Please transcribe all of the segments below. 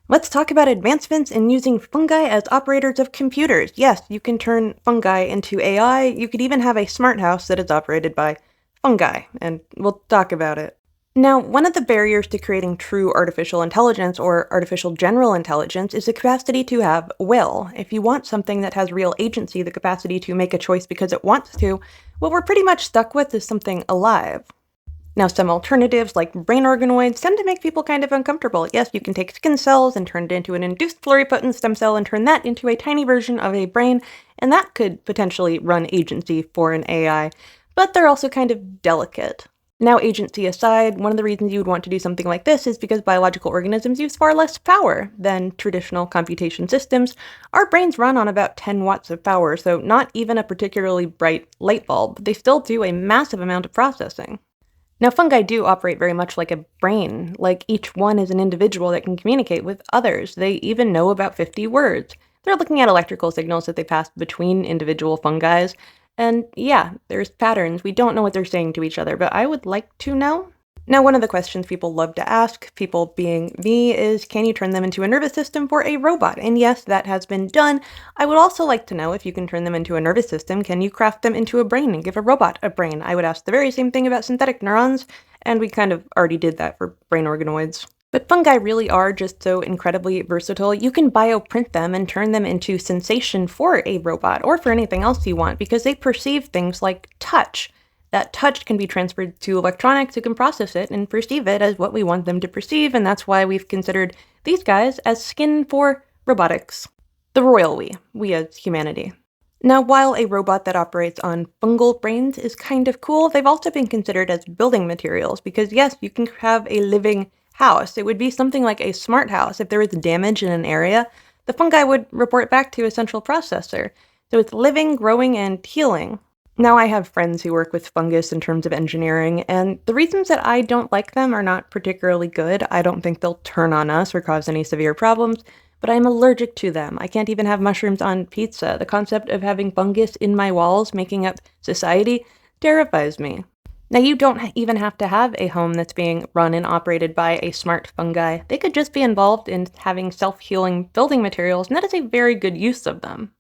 Let's talk about advancements in using fungi as operators of computers. Yes, you can turn fungi into AI. You could even have a smart house that is operated by fungi, and we'll talk about it. Now, one of the barriers to creating true artificial intelligence or artificial general intelligence is the capacity to have will. If you want something that has real agency, the capacity to make a choice because it wants to, what we're pretty much stuck with is something alive. Now, some alternatives, like brain organoids, tend to make people kind of uncomfortable. Yes, you can take skin cells and turn it into an induced pluripotent stem cell and turn that into a tiny version of a brain, and that could potentially run agency for an AI, but they're also kind of delicate. Now, agency aside, one of the reasons you would want to do something like this is because biological organisms use far less power than traditional computation systems. Our brains run on about 10 watts of power, so not even a particularly bright light bulb, but they still do a massive amount of processing. Now, fungi do operate very much like a brain, like each one is an individual that can communicate with others. They even know about 50 words. They're looking at electrical signals that they pass between individual fungi. And yeah, there's patterns. We don't know what they're saying to each other, but I would like to know. Now, one of the questions people love to ask, people being me, is can you turn them into a nervous system for a robot? And yes, that has been done. I would also like to know if you can turn them into a nervous system, can you craft them into a brain and give a robot a brain? I would ask the very same thing about synthetic neurons, and we kind of already did that for brain organoids. But fungi really are just so incredibly versatile. You can bioprint them and turn them into sensation for a robot or for anything else you want because they perceive things like touch. That touch can be transferred to electronics who can process it and perceive it as what we want them to perceive, and that's why we've considered these guys as skin for robotics. The royal we as humanity. Now, while a robot that operates on fungal brains is kind of cool, they've also been considered as building materials because, yes, you can have a living house. It would be something like a smart house. If there was damage in an area, the fungi would report back to a central processor. So it's living, growing, and healing. Now, I have friends who work with fungus in terms of engineering, and the reasons that I don't like them are not particularly good. I don't think they'll turn on us or cause any severe problems, but I'm allergic to them. I can't even have mushrooms on pizza. The concept of having fungus in my walls making up society terrifies me. Now, you don't even have to have a home that's being run and operated by a smart fungi. They could just be involved in having self-healing building materials, and that is a very good use of them.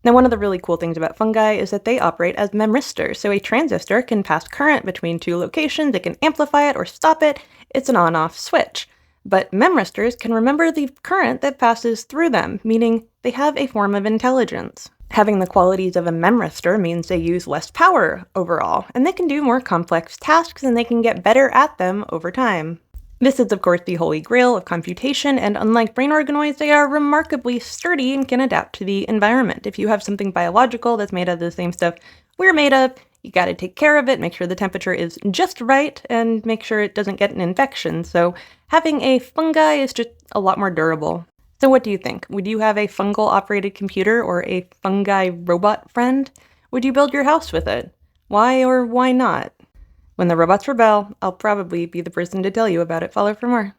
Now, one of the really cool things about fungi is that they operate as memristors, so a transistor can pass current between two locations, it can amplify it or stop it, it's an on-off switch. But memristors can remember the current that passes through them, meaning they have a form of intelligence. Having the qualities of a memristor means they use less power overall, and they can do more complex tasks and they can get better at them over time. This is, of course, the holy grail of computation, and unlike brain organoids, they are remarkably sturdy and can adapt to the environment. If you have something biological that's made of the same stuff we're made of, you gotta take care of it, make sure the temperature is just right, and make sure it doesn't get an infection. So having a fungi is just a lot more durable. So what do you think? Would you have a fungal-operated computer or a fungi robot friend? Would you build your house with it? Why or why not? When the robots rebel, I'll probably be the person to tell you about it. Follow for more.